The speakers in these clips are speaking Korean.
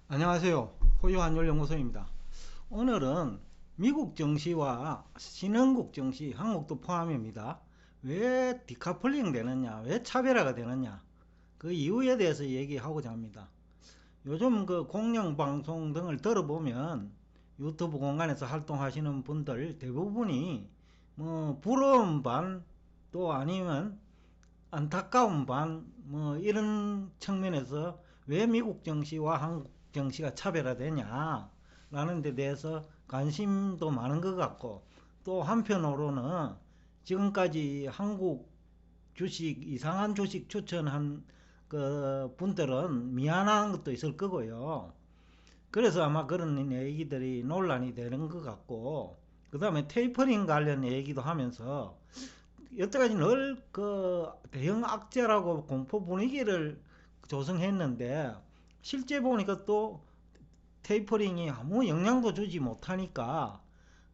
안녕하세요. 호주환율연구소입니다. 오늘은 미국 증시와 신흥국 증시, 한국도 포함입니다. 왜 디카플링 되느냐, 왜 차별화가 되느냐, 그 이유에 대해서 얘기하고자 합니다. 요즘 그 공영방송 등을 들어보면 유튜브 공간에서 활동하시는 분들 대부분이 뭐 부러운 반, 또 아니면 안타까운 반, 뭐 이런 측면에서 왜 미국 정시와 한국 정시가 차별화되냐 라는 데 대해서 관심도 많은 것 같고, 또 한편으로는 지금까지 한국 주식, 이상한 주식 추천한 그 분들은 미안한 것도 있을 거고요. 그래서 아마 그런 얘기들이 논란이 되는 것 같고, 그 다음에 테이퍼링 관련 얘기도 하면서 여태까지 늘 그 대형 악재라고 공포 분위기를 조성했는데, 실제 보니까 또 테이퍼링이 아무 영향도 주지 못하니까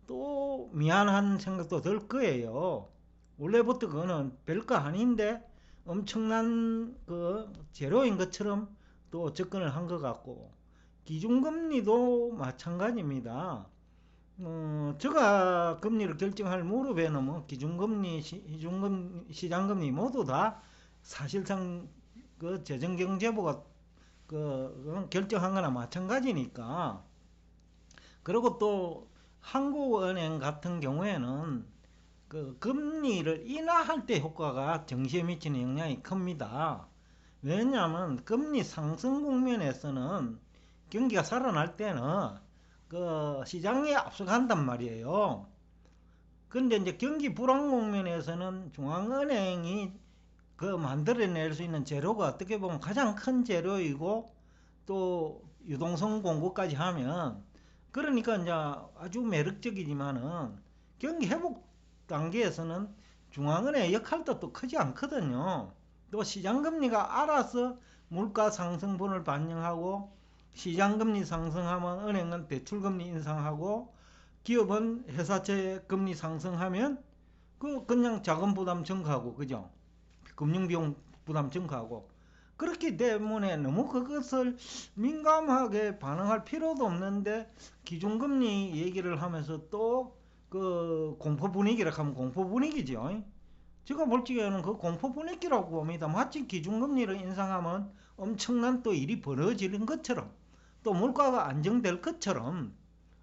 또 미안한 생각도 들 거예요. 원래부터 그거는 별거 아닌데 엄청난 그 재료인 것처럼 또 접근을 한 것 같고, 기준금리도 마찬가지입니다. 제가 금리를 결정할 무렵에는 뭐 기준금리, 시장금리 모두 다 사실상 그 재정경제부가 결정한 거나 마찬가지니까. 그리고 또 한국은행 같은 경우에는 그 금리를 인하할 때 효과가 증시에 미치는 영향이 큽니다. 왜냐하면 금리 상승 국면에서는 경기가 살아날 때는 그 시장에 앞서간단 말이에요. 근데 이제 경기 불안 국면에서는 중앙은행이 그 만들어낼 수 있는 재료가 어떻게 보면 가장 큰 재료이고, 또 유동성 공급까지 하면, 그러니까 이제 아주 매력적이지만은 경기 회복 단계에서는 중앙은행의 역할도 또 크지 않거든요. 또 시장금리가 알아서 물가 상승분을 반영하고, 시장금리 상승하면 은행은 대출금리 인상하고, 기업은 회사채 금리 상승하면 그냥 자금 부담 증가하고, 그죠? 금융비용 부담 증가하고. 그렇기 때문에 너무 그것을 민감하게 반응할 필요도 없는데, 기준금리 얘기를 하면서 또 그 공포 분위기라 하면 공포 분위기죠. 제가 볼 적에는 그 공포 분위기라고 봅니다. 마치 기준금리를 인상하면 엄청난 또 일이 벌어지는 것처럼, 또 물가가 안정될 것처럼,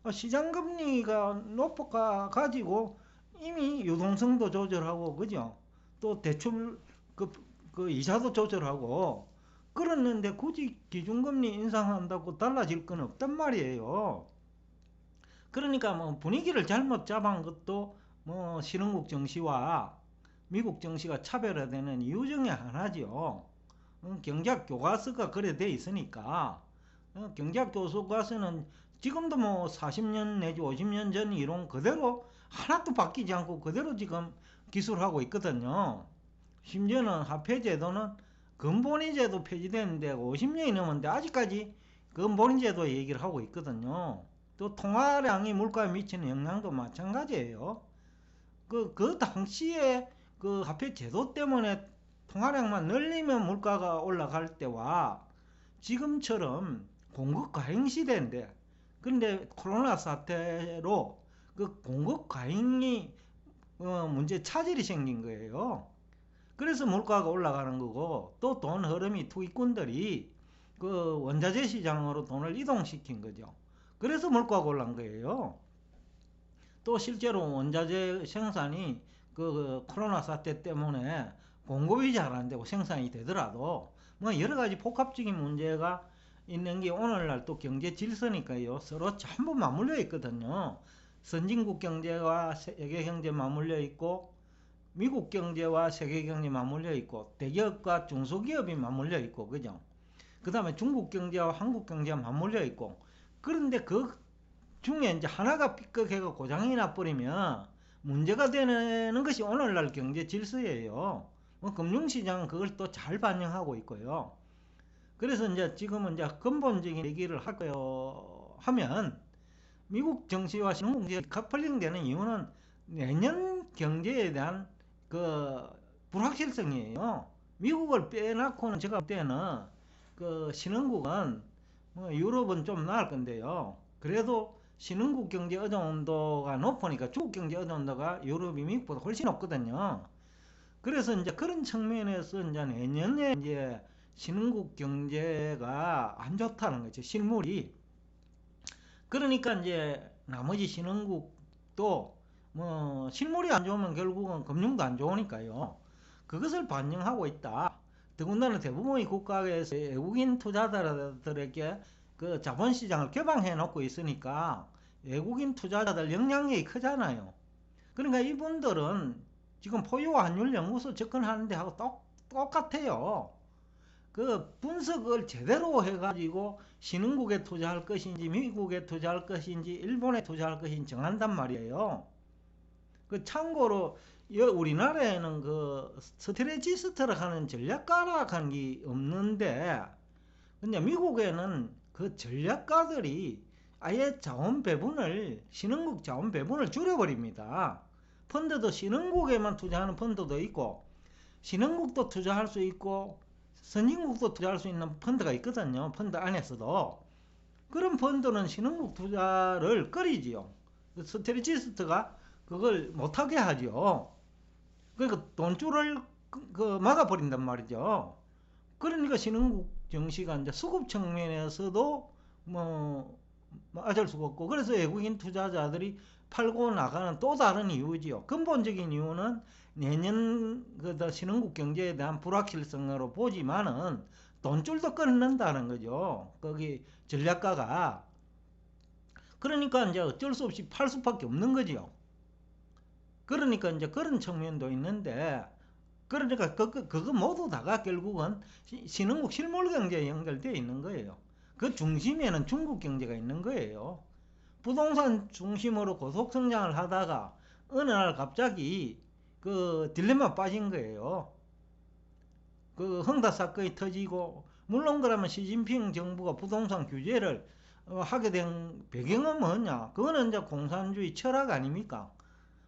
시장금리가 높아 가지고 이미 유동성도 조절하고, 그죠? 또 대출 그, 그 이자도 조절하고 그랬는데 굳이 기준금리 인상한다고 달라질 건 없단 말이에요. 그러니까 뭐 분위기를 잘못 잡은 것도 뭐 신흥국 정시와 미국 정시가 차별화되는 이유 중에 하나죠. 경제학 교과서가 그래 돼 있으니까. 경제학 교과서는 지금도 뭐 40년 내지 50년 전 이론 그대로 하나도 바뀌지 않고 그대로 지금 기술하고 있거든요. 심지어는 화폐제도는 근본위제도 폐지됐는데 50년이 넘었는데 아직까지 근본위제도 얘기를 하고 있거든요. 또 통화량이 물가에 미치는 영향도 마찬가지예요. 그 당시에 그 화폐제도 때문에 통화량만 늘리면 물가가 올라갈 때와 지금처럼 공급 과잉 시대인데, 근데 코로나 사태로 그 공급 과잉이 문제 차질이 생긴 거예요. 그래서 물가가 올라가는 거고, 또 돈 흐름이 투기꾼들이 그 원자재 시장으로 돈을 이동시킨 거죠. 그래서 물가가 올라간 거예요. 또 실제로 원자재 생산이 그 코로나 사태 때문에 공급이 잘 안 되고 생산이 되더라도 뭐 여러 가지 복합적인 문제가 있는 게 오늘날 또 경제 질서니까요. 서로 전부 맞물려 있거든요. 선진국 경제와 세계 경제 맞물려 있고, 미국 경제와 세계 경제 맞물려 있고, 대기업과 중소기업이 맞물려 있고, 그죠? 그 다음에 중국 경제와 한국 경제가 맞물려 있고. 그런데 그 중에 이제 하나가 삐걱해가 고장이 나버리면 문제가 되는 것이 오늘날 경제 질서예요. 뭐 금융시장은 그걸 또 잘 반영하고 있고요. 그래서 이제 지금은 이제 근본적인 얘기를 할까요 하면, 미국 정시와 신흥국 정시가 커플링 되는 이유는 내년 경제에 대한 그 불확실성이에요. 미국을 빼놓고는 제가 볼 때는 그 신흥국은 뭐 유럽은 좀 나을 건데요. 그래도 신흥국 경제 의존도가 높으니까 중국 경제 의존도가 유럽이 미국보다 훨씬 높거든요. 그래서 이제 그런 측면에서 이제 내년에 이제 신흥국 경제가 안 좋다는 거죠. 실물이. 그러니까 이제 나머지 신흥국도 뭐 실물이 안 좋으면 결국은 금융도 안 좋으니까요. 그것을 반영하고 있다. 더군다나 대부분의 국가에서 외국인 투자자들에게 그 자본시장을 개방해 놓고 있으니까 외국인 투자자들 영향력이 크잖아요. 그러니까 이분들은 지금 포유 환율 연구소 접근하는 데하고 똑같아요. 그 분석을 제대로 해가지고 신흥국에 투자할 것인지 미국에 투자할 것인지 일본에 투자할 것인지 정한단 말이에요. 그 참고로 우리나라에는 그 스트레지스트라 하는 전략가라 하는 게 없는데, 근데 미국에는 그 전략가들이 아예 자원 배분을 신흥국 자원 배분을 줄여버립니다. 펀드도 신흥국에만 투자하는 펀드도 있고 신흥국도 투자할 수 있고 선진국도 투자할 수 있는 펀드가 있거든요. 펀드 안에서도. 그런 펀드는 신흥국 투자를 꺼리지요. 스트레지스트가 그걸 못하게 하죠. 그러니까 돈줄을 막아버린단 말이죠. 그러니까 신흥국 증시가 이제 수급 측면에서도 뭐 어쩔 수가 없고, 그래서 외국인 투자자들이 팔고 나가는 또 다른 이유지요. 근본적인 이유는 내년 신흥국 경제에 대한 불확실성으로 보지만은 돈줄도 끊는다는 거죠. 거기 전략가가. 그러니까 이제 어쩔 수 없이 팔 수밖에 없는 거지요. 그러니까 이제 그런 측면도 있는데, 그러니까 그거 모두 다가 결국은 신흥국 실물 경제에 연결되어 있는 거예요. 그 중심에는 중국 경제가 있는 거예요. 부동산 중심으로 고속 성장을 하다가 어느 날 갑자기 그 딜레마 빠진 거예요. 그 흥다 사건이 터지고, 물론 그러면 시진핑 정부가 부동산 규제를 하게 된 배경은 뭐냐? 그거는 이제 공산주의 철학 아닙니까?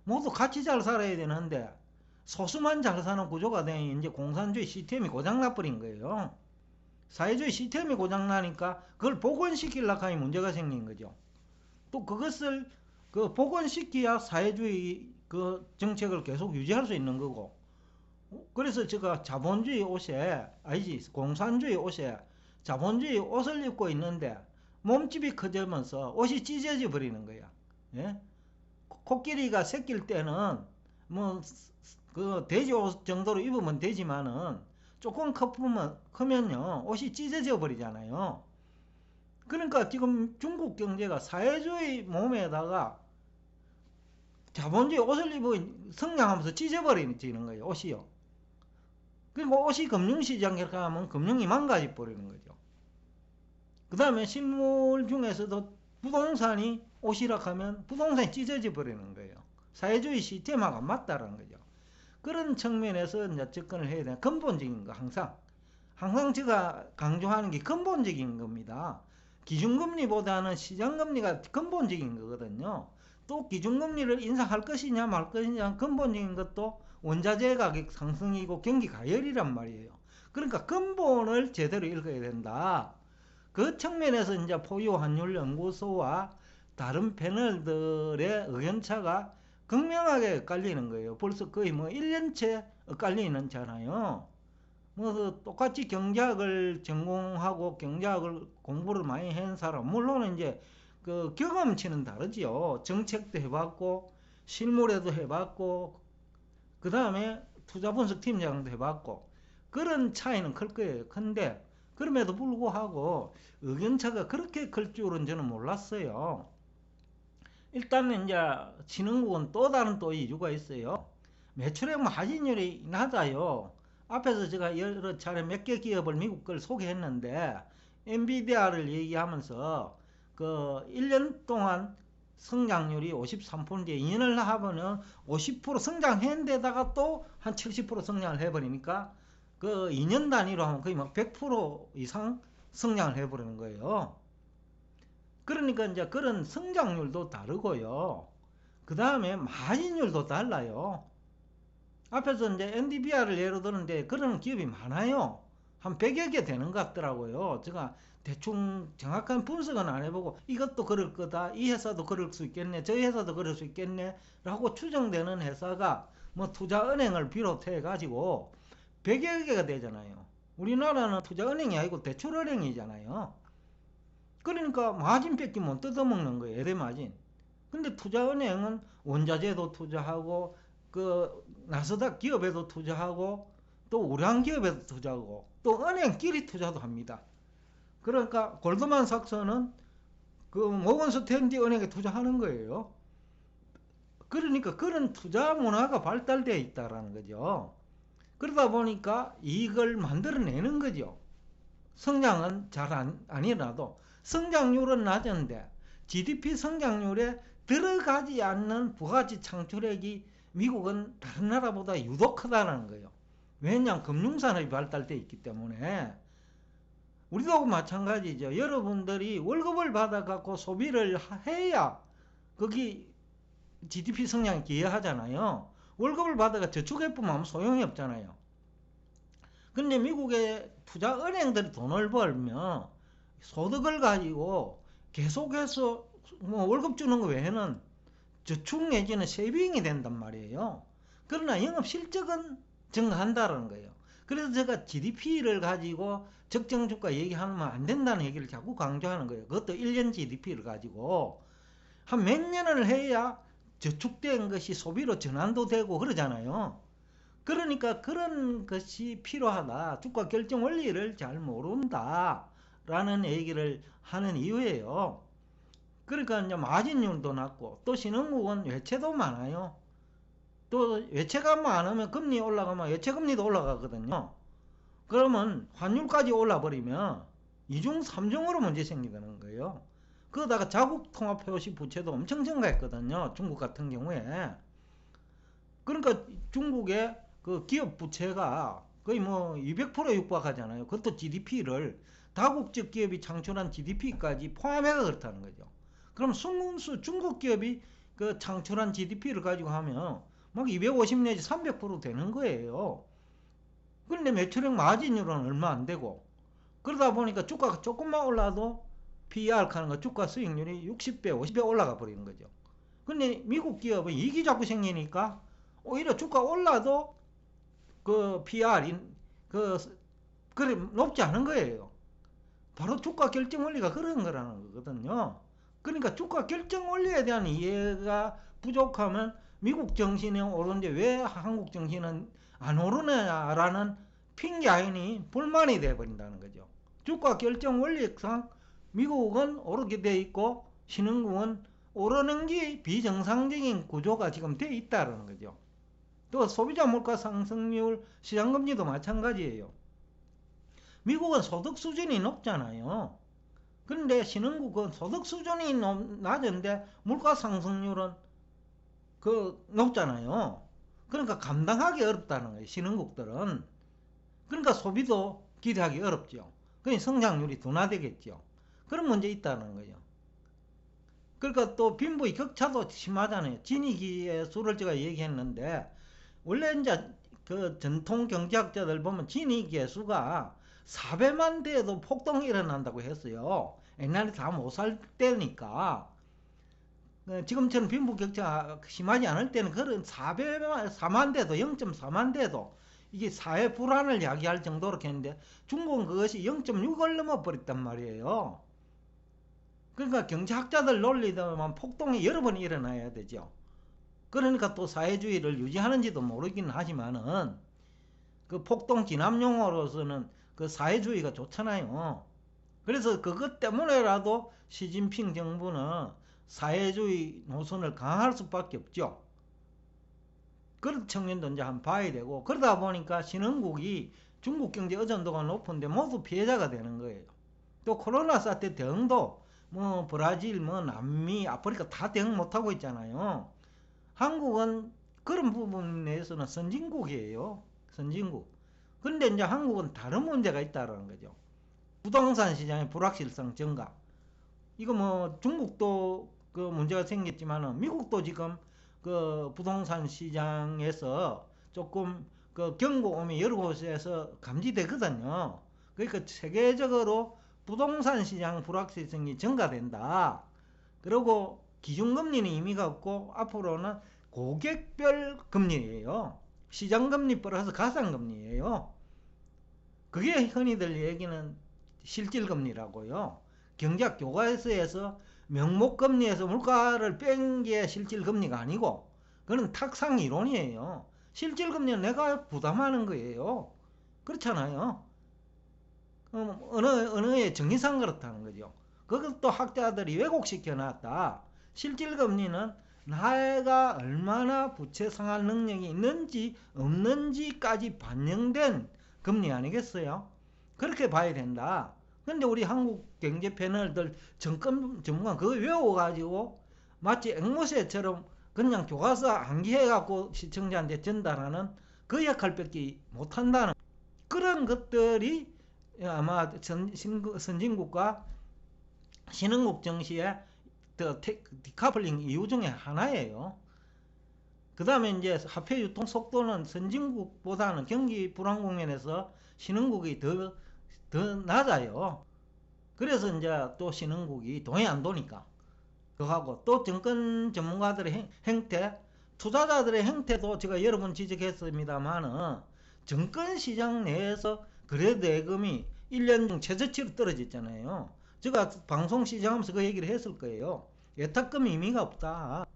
모두 같이 잘 살아야 되는데 소수만 잘 사는 구조가 되니 이제 공산주의 시스템이 고장나버린 거예요. 사회주의 시스템이 고장나니까 그걸 복원시키려고 하니 문제가 생긴 거죠. 또 그것을 그 복원시켜야 사회주의 그 정책을 계속 유지할 수 있는 거고. 그래서 제가 자본주의 옷에, 아니지, 공산주의 옷에 자본주의 옷을 입고 있는데 몸집이 커지면서 옷이 찢어져 버리는 거야. 예? 코끼리가 새낄 때는 뭐 그 돼지 옷 정도로 입으면 되지만은 조금 크면요 옷이 찢어져 버리잖아요. 그러니까 지금 중국 경제가 사회주의 몸에다가 자본주의 옷을 입어 성장하면서 찢어버리는 거예요, 옷이요. 그리고 옷이 금융시장에 가면 금융이 망가져 버리는 거죠. 그 다음에 실물 중에서도 부동산이 옷이라 하면 부동산이 찢어져 버리는 거예요. 사회주의 시스템하고 안 맞다라는 거죠. 그런 측면에서 이제 접근을 해야 되는 근본적인 거, 항상 제가 강조하는 게 근본적인 겁니다. 기준금리보다는 시장금리가 근본적인 거거든요. 또 기준금리를 인상할 것이냐 말 것이냐 근본적인 것도 원자재 가격 상승이고 경기 가열이란 말이에요. 그러니까 근본을 제대로 읽어야 된다. 그 측면에서 이제 포유 환율 연구소와 다른 패널들의 의견차가 극명하게 엇갈리는 거예요. 벌써 거의 뭐 1년째 엇갈리는잖아요. 뭐 똑같이 경제학을 전공하고 경제학을 공부를 많이 한 사람, 물론 이제 그 경험치는 다르지요. 정책도 해봤고 실무에도 해봤고 그 다음에 투자분석 팀장도 해봤고, 그런 차이는 클 거예요. 근데 그럼에도 불구하고 의견차가 그렇게 클 줄은 저는 몰랐어요. 일단은 이제 신흥국은 또 다른 또 이유가 있어요. 매출액 마진율이 낮아요. 앞에서 제가 여러 차례 몇 개 기업을 미국 걸 소개했는데 엔비디아를 얘기하면서 그 1년 동안 성장률이 53%인데 2년을 하면은 50% 성장한 데다가 또 한 70% 성장을 해버리니까 그 2년 단위로 하면 거의 막 100% 이상 성장을 해버리는 거예요. 그러니까 이제 그런 성장률도 다르고요. 그 다음에 마진율도 달라요. 앞에서 이제 엔비디아를 예로 드는데 그런 기업이 많아요. 한 100여 개 되는 것 같더라고요. 제가 대충 정확한 분석은 안 해보고 이것도 그럴 거다, 이 회사도 그럴 수 있겠네, 저 회사도 그럴 수 있겠네 라고 추정되는 회사가 뭐 투자은행을 비롯해 가지고 100여 개가 되잖아요. 우리나라는 투자은행이 아니고 대출은행이잖아요. 그러니까 마진 뺏기 못 뜯어먹는 거예요. 예대 마진. 근데 투자은행은 원자재도 투자하고 그 나스닥 기업에도 투자하고 또 우량 기업에도 투자하고 또 은행끼리 투자도 합니다. 그러니까 골드만삭스는 그 모건스탠리 은행에 투자하는 거예요. 그러니까 그런 투자 문화가 발달되어 있다라는 거죠. 그러다 보니까 이익을 만들어내는 거죠. 성장은 잘 안 일어나도 성장률은 낮은데 GDP 성장률에 들어가지 않는 부가가치 창출액이 미국은 다른 나라보다 유독 크다는 거예요. 왜냐하면 금융산업이 발달되어 있기 때문에. 우리도 마찬가지죠. 여러분들이 월급을 받아갖고 소비를 해야 거기 GDP 성장에 기여하잖아요. 월급을 받아가 저축해보면 아무 소용이 없잖아요. 근데 미국의 투자은행들이 돈을 벌면 소득을 가지고 계속해서 뭐 월급 주는 거 외에는 저축 내지는 세이빙이 된단 말이에요. 그러나 영업실적은 증가한다는 거예요. 그래서 제가 GDP를 가지고 적정주가 얘기하면 안 된다는 얘기를 자꾸 강조하는 거예요. 그것도 1년 GDP를 가지고 한 몇 년을 해야 저축된 것이 소비로 전환도 되고 그러잖아요. 그러니까 그런 것이 필요하다. 주가 결정 원리를 잘 모른다 라는 얘기를 하는 이유예요. 그러니까 이제 마진율도 낮고 또 신흥국은 외채도 많아요. 또 외채가 많으면 금리 올라가면 외채금리도 올라가거든요. 그러면 환율까지 올라버리면 이중 삼중으로 문제 생기는 거예요. 그러다가 자국 통합 표시 부채도 엄청 증가했거든요. 중국 같은 경우에. 그러니까 중국의 그 기업 부채가 거의 뭐 200% 육박하잖아요. 그것도 GDP를 다국적 기업이 창출한 GDP까지 포함해서 그렇다는 거죠. 그럼 순수 중국 기업이 그 창출한 GDP를 가지고 하면 막 250 내지 300% 되는 거예요. 그런데 매출액 마진율은 얼마 안 되고 그러다 보니까 주가가 조금만 올라도 PER 하는 거 주가 수익률이 60배, 50배 올라가 버리는 거죠. 근데 미국 기업은 이익이 자꾸 생기니까 오히려 주가 올라도 그 PR이 그래 높지 않은 거예요. 바로 주가 결정 원리가 그런 거라는 거거든요. 그러니까 주가 결정 원리에 대한 이해가 부족하면 미국 정신이 오르는데 왜 한국 정신은 안 오르느냐라는 핑계아인이 불만이 되어버린다는 거죠. 주가 결정 원리상 미국은 오르게 돼 있고 신흥국은 오르는 게 비정상적인 구조가 지금 돼 있다는 거죠. 또 소비자 물가 상승률, 시장금리도 마찬가지예요. 미국은 소득 수준이 높잖아요. 그런데 신흥국은 소득 수준이 낮은데 물가 상승률은 높잖아요. 그러니까 감당하기 어렵다는 거예요. 신흥국들은. 그러니까 소비도 기대하기 어렵죠. 그러니까 성장률이 둔화되겠죠. 그런 문제 있다는 거예요. 그러니까 또 빈부의 격차도 심하잖아요. 지니기의 수를 제가 얘기했는데 원래 이제 그 전통 경제학자들 보면 지니기의 수가 4배만 돼도 폭동이 일어난다고 했어요. 옛날에 다 못 살 때니까. 지금처럼 빈부격차가 심하지 않을 때는 그런 4만 돼도 0.4만 돼도 이게 사회 불안을 야기할 정도로 했는데 중국은 그것이 0.6을 넘어버렸단 말이에요. 그러니까 경제학자들 논리대로만 폭동이 여러 번 일어나야 되죠. 그러니까 또 사회주의를 유지하는지도 모르긴 하지만은 그 폭동 진압용어로서는 그 사회주의가 좋잖아요. 그래서 그것 때문에라도 시진핑 정부는 사회주의 노선을 강화할 수밖에 없죠. 그런 측면도 이제 한번 봐야 되고 그러다 보니까 신흥국이 중국 경제 의존도가 높은데 모두 피해자가 되는 거예요. 또 코로나 사태 대응도 뭐 브라질, 뭐 남미, 아프리카 다 대응 못하고 있잖아요. 한국은 그런 부분에서는 선진국이에요. 선진국. 근데 이제 한국은 다른 문제가 있다는 거죠. 부동산 시장의 불확실성 증가. 이거 뭐 중국도 그 문제가 생겼지만은 미국도 지금 그 부동산 시장에서 조금 그 경고 오면 여러 곳에서 감지되거든요. 그러니까 세계적으로 부동산 시장 불확실성이 증가된다. 그리고 기준금리는 의미가 없고 앞으로는 고객별 금리예요. 시장금리 플러스 가상금리예요. 그게 흔히들 얘기는 실질금리라고요. 경제학 교과서에서 명목금리에서 물가를 뺀 게 실질금리가 아니고 그건 탁상 이론이에요. 실질금리는 내가 부담하는 거예요. 그렇잖아요. 언어의 정의상 그렇다는 거죠. 그것도 학자들이 왜곡시켜 놨다. 실질금리는 내가 얼마나 부채 상환 능력이 있는지 없는지까지 반영된 금리 아니겠어요? 그렇게 봐야 된다. 근데 우리 한국 경제 패널들 정권 전문가 그거 외워가지고 마치 앵무새처럼 그냥 교과서 암기해갖고 시청자한테 전달하는 그 역할밖에 못한다는 그런 것들이 아마 선진국과 신흥국 정시의 디카플링 이유 중에 하나예요. 그 다음에 이제 화폐 유통 속도는 선진국보다는 경기 불안 국면에서 신흥국이 더 낮아요. 그래서 이제 또 신흥국이 돈이 안 도니까. 그거하고 또 정권 전문가들의 행태, 투자자들의 행태도 제가 여러 번 지적했습니다만은 정권 시장 내에서 거래 대금이 1년 중 최저치로 떨어졌잖아요. 제가 방송 시작하면서 그 얘기를 했을 거예요. 예탁금 의미가 없다.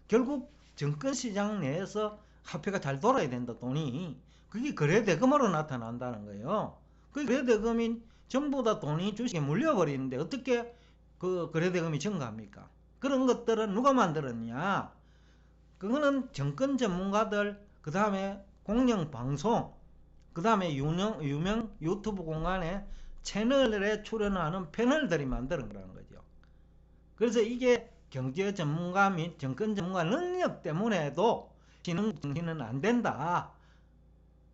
결국 정권 시장 내에서 화폐가 잘 돌아야 된다, 돈이. 그게 거래 대금으로 나타난다는 거예요. 그 거래 대금이 전부 다 돈이 주식에 물려버리는데 어떻게 그 거래 대금이 증가합니까? 그런 것들은 누가 만들었냐? 그거는 정권 전문가들, 그 다음에 공영방송, 그 다음에 유명 유튜브 공간에 채널에 출연하는 패널들이 만드는 거라는 거죠. 그래서 이게 경제 전문가 및 정권 전문가 능력 때문에도 신흥국 정신은 안 된다.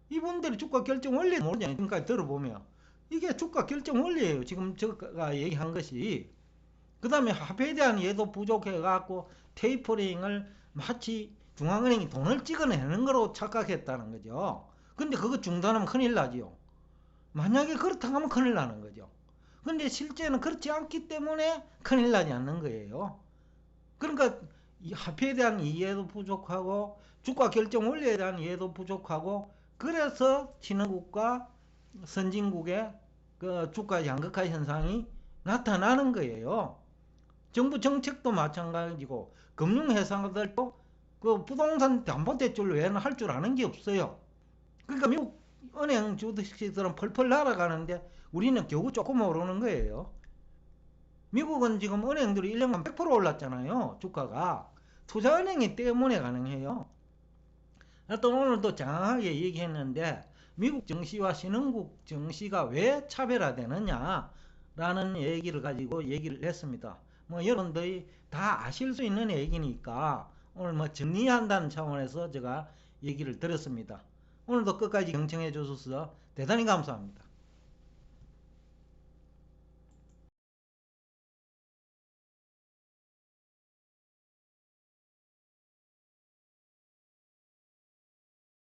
이분들이 주가 결정 원리 모르잖아요. 지금까지 들어보면 이게 주가 결정 원리예요. 지금 제가 얘기한 것이. 그 다음에 화폐에 대한 이해도 부족해갖고 테이퍼링을 마치 중앙은행이 돈을 찍어내는 거로 착각했다는 거죠. 근데 그거 중단하면 큰일 나지요. 만약에 그렇다고 하면 큰일 나는 거죠. 근데 실제는 그렇지 않기 때문에 큰일 나지 않는 거예요. 그러니까 이 화폐에 대한 이해도 부족하고 주가 결정 원리에 대한 이해도 부족하고 그래서 신흥국과 선진국의 그 주가 양극화 현상이 나타나는 거예요. 정부 정책도 마찬가지고 금융회사들도 그 부동산 담보대출 외에는 할 줄 아는 게 없어요. 그러니까 미국 은행 주식들은 펄펄 날아가는데 우리는 겨우 조금 오르는 거예요. 미국은 지금 은행들이 1년간 100% 올랐잖아요. 주가가. 투자은행이 때문에 가능해요. 하여튼 오늘도 장황하게 얘기했는데 미국 증시와 신흥국 증시가 왜 차별화되느냐 라는 얘기를 가지고 얘기를 했습니다. 뭐 여러분들이 다 아실 수 있는 얘기니까 오늘 뭐 정리한다는 차원에서 제가 얘기를 드렸습니다. 오늘도 끝까지 경청해 주셔서 대단히 감사합니다.